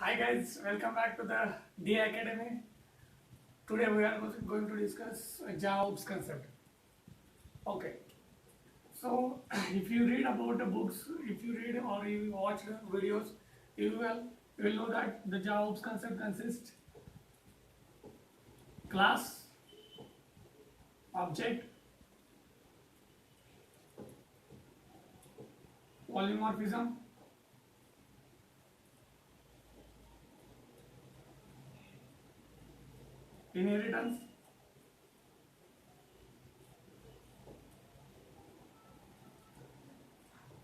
Hi guys, welcome back to the D Academy. Today we are going to discuss Java concept. Okay, so if you read about the books, if you read or you watch the videos, you will know that the Java concept consists class, object, polymorphism, inheritance,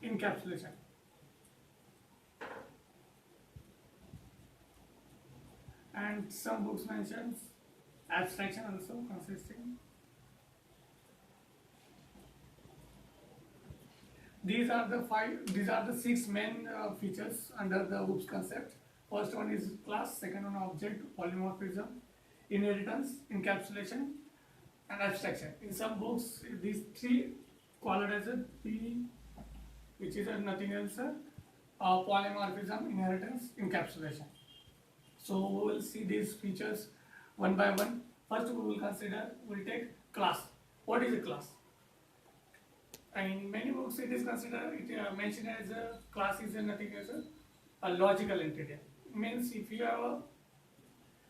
encapsulation. And some books mentions abstraction also consisting. These are the six main features under the OOPS concept. First one is class, second one object, polymorphism, inheritance, encapsulation, and abstraction. In some books, these three called as a P, which is nothing else, polymorphism, inheritance, encapsulation. So we will see these features one by one. First, we'll take class. What is a class? In many books, it is mentioned as a class is nothing as a logical entity. Means if you have a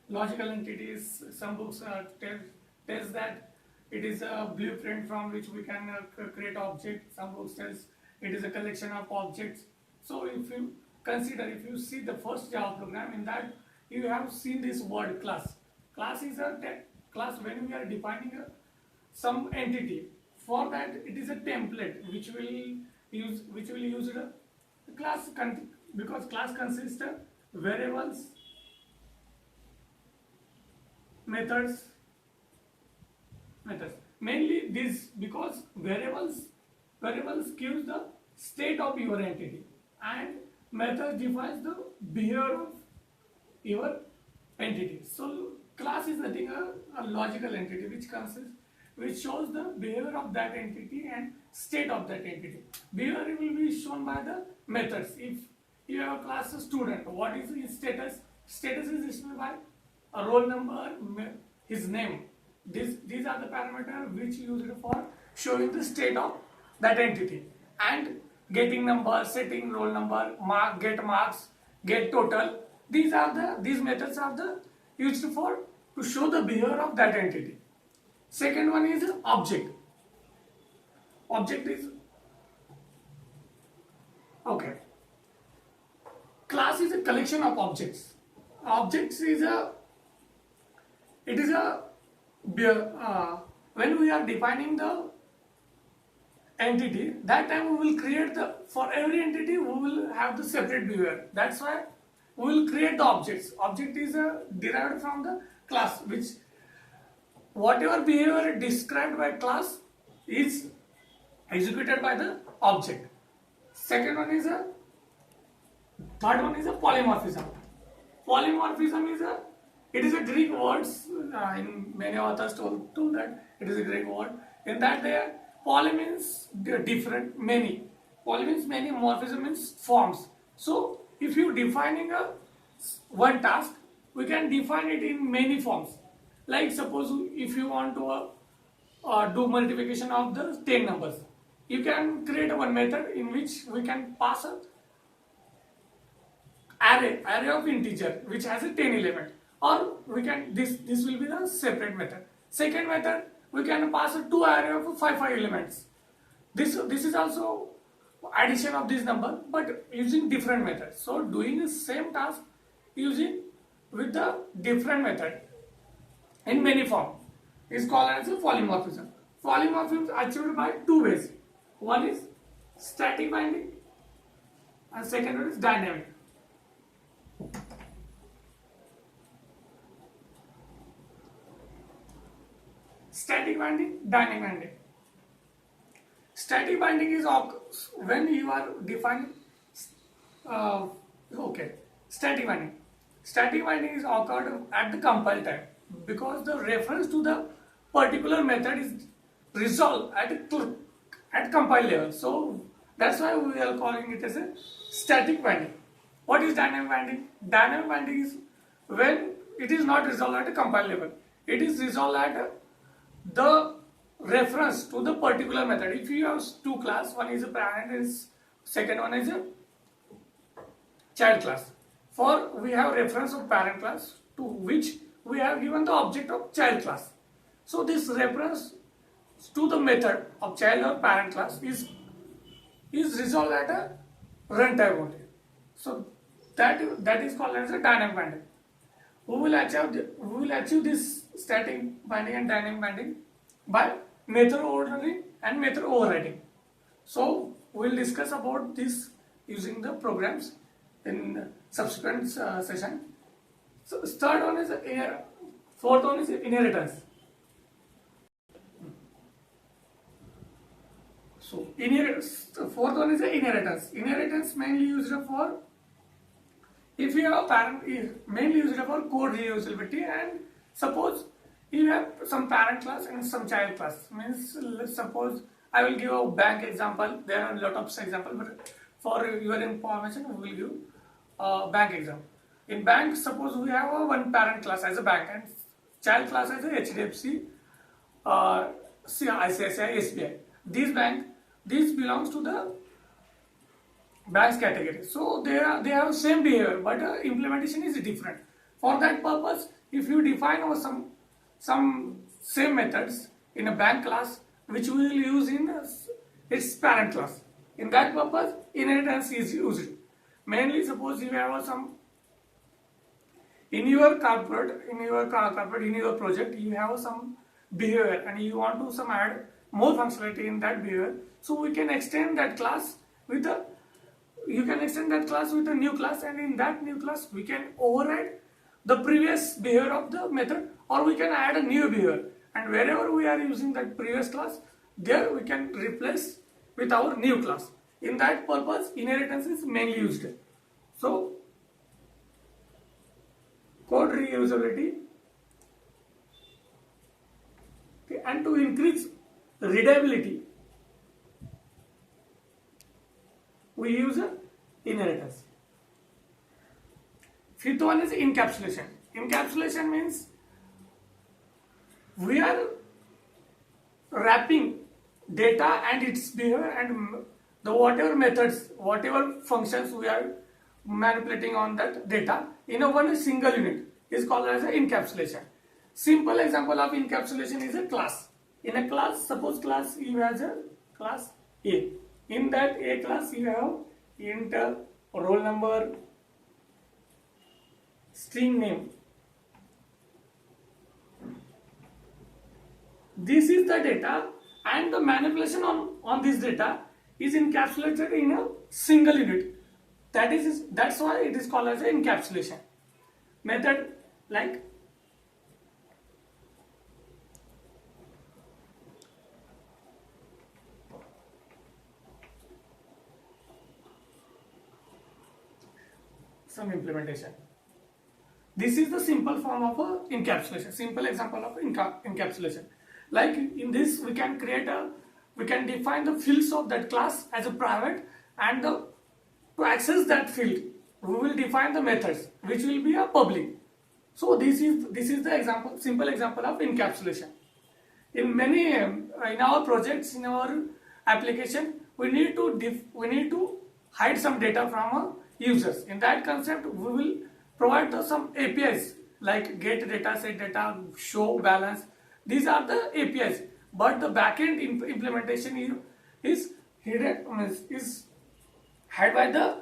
logical entities, some books tells that it is a blueprint from which we can create object. Some books tells it is a collection of objects. So if you see the first Java program, in that you have seen this word class. Class is class when we are defining some entity. For that, it is a template which will use the because class consists of variables, methods. Mainly this because variables gives the state of your entity, and method defines the behavior of your entity. So class is nothing a logical entity which shows the behavior of that entity and state of that entity. Behavior will be shown by the methods. If you have a class student, what is his status? Status is displayed by a roll number, his name. These are the parameters which used for showing the state of that entity, and getting number, setting roll number, get marks, get total. These methods are the used for to show the behavior of that entity. Second one is object. Object is okay. Class is a collection of objects. Objects is a it is a when we are defining the entity, that time we will create the for every entity we will have the separate behavior. That's why we will create the objects. Object is derived from the class, which whatever behavior described by class is executed by the object. Third one is a polymorphism. Polymorphism is a Greek word. In many authors told that it is a Greek word. In that poly means different, many. Poly means many, morphism means forms. So if you defining one task, we can define it in many forms. Like suppose if you want to do multiplication of the 10 numbers, you can create one method in which we can pass a array of integer which has a 10 element, or we can this will be the separate method. Second method, we can pass a two array of 5 elements. This is also addition of this number, but using different methods. So doing the same task using with the different method in many forms is called as a polymorphism. Polymorphism is achieved by two ways. One is static binding and second one is dynamic. Static binding, dynamic binding. Static binding is when you are defining static binding. Static binding is occurred at the compile time because the reference to the particular method is resolved at compile level. So that's why we are calling it as a static binding. What is dynamic binding? Dynamic binding is when it is not resolved at a compile level. It is resolved at the reference to the particular method. If you have two class, one is a parent and second one is a child class. For we have reference of parent class to which we have given the object of child class. So this reference to the method of child or parent class is resolved at a runtime only. So that is called as a dynamic binding. We will achieve this static binding and dynamic binding by method overloading and method overriding. So we will discuss about this using the programs in subsequent session. So fourth one is inheritance. So fourth one is inheritance. Inheritance mainly used for, if you have a parent, is mainly used for code reusability, and suppose you have some parent class and some child class. Means suppose I will give a bank example. There are a lot of examples, but for your information we will give a bank example. In bank, suppose we have a one parent class as a bank and child class as a HDFC, ICICI, SBI. These belongs to the banks category. So they have same behavior, but implementation is different. For that purpose, if you define some same methods in a bank class, which we will use in its parent class, in that purpose, inheritance is used. Mainly, suppose you have some in your project, you have some behavior and you want to add more functionality in that behavior. So we can extend that class with a new class, and in that new class we can override the previous behavior of the method, or we can add a new behavior, and wherever we are using that previous class, there we can replace with our new class. In that purpose, inheritance is mainly used. So code reusability, okay, and to increase readability, we use inheritance. Fifth one is encapsulation. Encapsulation means we are wrapping data and its behavior and the whatever methods, whatever functions we are manipulating on that data in a one single unit is called as encapsulation. Simple example of encapsulation is a class. In a class, suppose class you have a class A. In that A class you have int, roll number, string name. This is the data, and the manipulation on this data is encapsulated in a single unit. That's why it is called as an encapsulation. Method like some implementation. This is the simple form of encapsulation. Simple example of encapsulation. Like in this, we can define the fields of that class as a private, and to access that field, we will define the methods which will be a public. So this is the simple example of encapsulation. In our projects, in our application, we need to hide some data from users. In that concept, we will provide some APIs like get data, set data, show, balance. These are the APIs, but the backend implementation is hid by the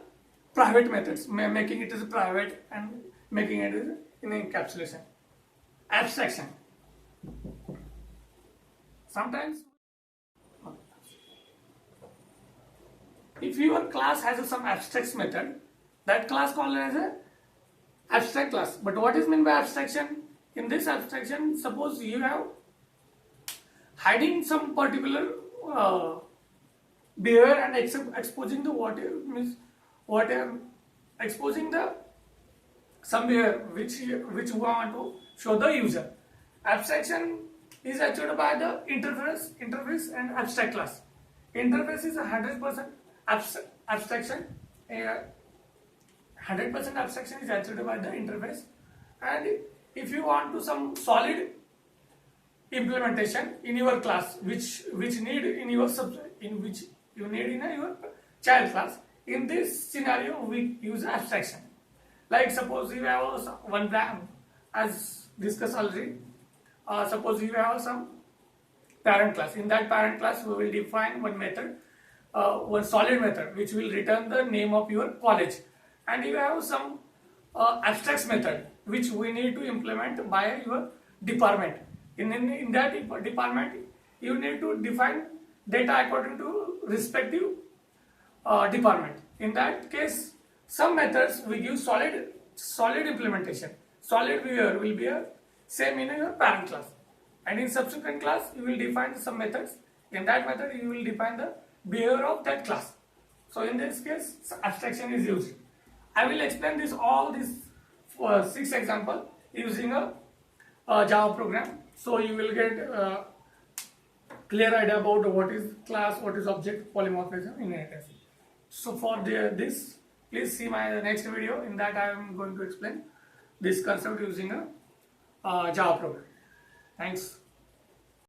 private methods, making it as a private and making it as in encapsulation. Abstraction. Sometimes if your class has some abstract method, that class called as a abstract class. But what is meant by abstraction? In this abstraction, suppose you have hiding some particular behavior and exposing the exposing the some behavior which we want to show the user. Abstraction is achieved by the interface and abstract class. Interface is 100% abstraction. 100% abstraction is achieved by the interface. And if you want to some solid implementation in your class, which need in your in which you need in your child class, in this scenario we use abstraction. Like suppose you have one plan, as discussed already. Suppose you have some parent class. In that parent class, we will define one method, one solid method, which will return the name of your college. And you have some abstract method, which we need to implement by your department. In that department, you need to define data according to respective department. In that case, some methods we give solid implementation. Solid behavior will be a same in your parent class, and in subsequent class you will define some methods. In that method you will define the behavior of that class. So in this case abstraction is used. I will explain all these 6 example using a Java program, so you will get clear idea about what is class, what is object, polymorphism, inheritance. So for this, please see my next video. In that I am going to explain this concept using a Java program. Thanks.